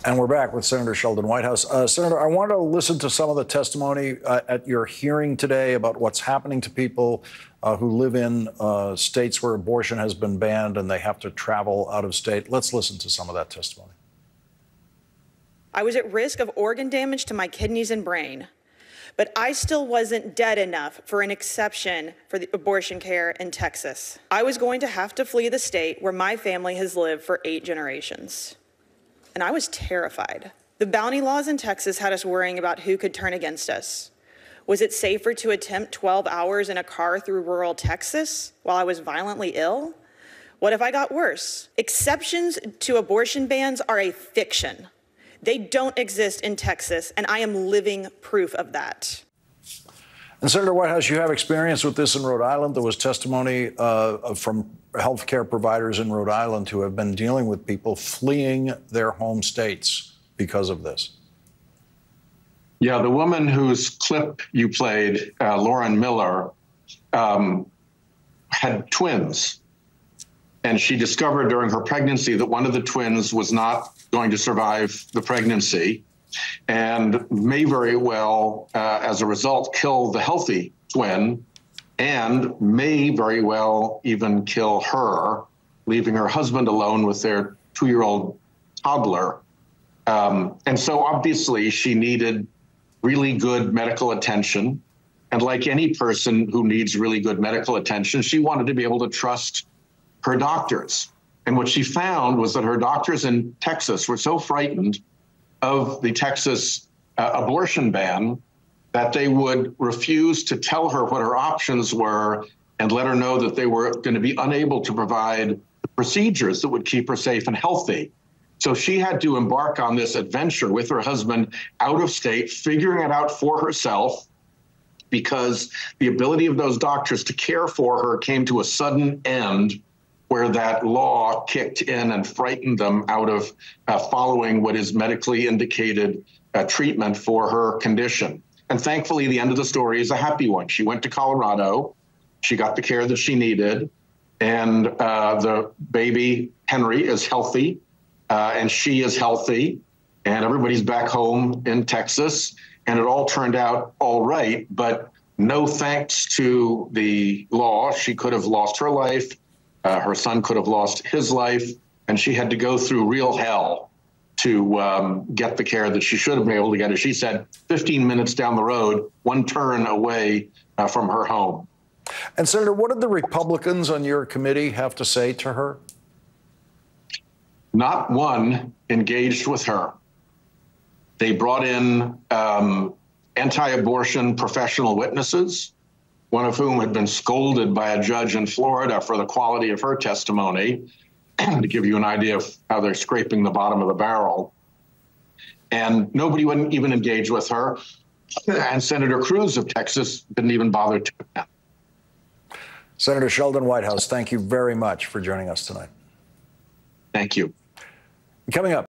And we're back with Senator Sheldon Whitehouse. Senator, I want to listen to some of the testimony at your hearing today about what's happening to people who live in states where abortion has been banned and they have to travel out of state. Let's listen to some of that testimony. I was at risk of organ damage to my kidneys and brain, but I still wasn't dead enough for an exception for the abortion care in Texas. I was going to have to flee the state where my family has lived for 8 generations. And I was terrified. The bounty laws in Texas had us worrying about who could turn against us. Was it safer to attempt 12 hours in a car through rural Texas while I was violently ill? What if I got worse? Exceptions to abortion bans are a fiction. They don't exist in Texas, and I am living proof of that. And Senator Whitehouse, you have experience with this in Rhode Island. There was testimony from healthcare providers in Rhode Island who have been dealing with people fleeing their home states because of this. Yeah, the woman whose clip you played, Lauren Miller, had twins. And she discovered during her pregnancy that one of the twins was not going to survive the pregnancy and may very well, as a result, kill the healthy twin and may very well even kill her, leaving her husband alone with their 2-year-old toddler. And so obviously she needed really good medical attention. And like any person who needs really good medical attention, she wanted to be able to trust her doctors. And what she found was that her doctors in Texas were so frightened of the Texas abortion ban that they would refuse to tell her what her options were and let her know that they were going to be unable to provide procedures that would keep her safe and healthy. So she had to embark on this adventure with her husband out of state, figuring it out for herself, because the ability of those doctors to care for her came to a sudden end where that law kicked in and frightened them out of following what is medically indicated treatment for her condition. And thankfully, the end of the story is a happy one. She went to Colorado. She got the care that she needed. And the baby, Henry, is healthy. And she is healthy. And everybody's back home in Texas. And it all turned out all right. But no thanks to the law, she could have lost her life. Her son could have lost his life, and she had to go through real hell to get the care that she should have been able to get. As she said, 15 minutes down the road, one turn away from her home. And Senator, what did the Republicans on your committee have to say to her? Not one engaged with her. They brought in anti-abortion professional witnesses, one of whom had been scolded by a judge in Florida for the quality of her testimony, to give you an idea of how they're scraping the bottom of the barrel. And nobody wouldn't even engage with her. And Senator Cruz of Texas didn't even bother to attend. Senator Sheldon Whitehouse, thank you very much for joining us tonight. Thank you. Coming up.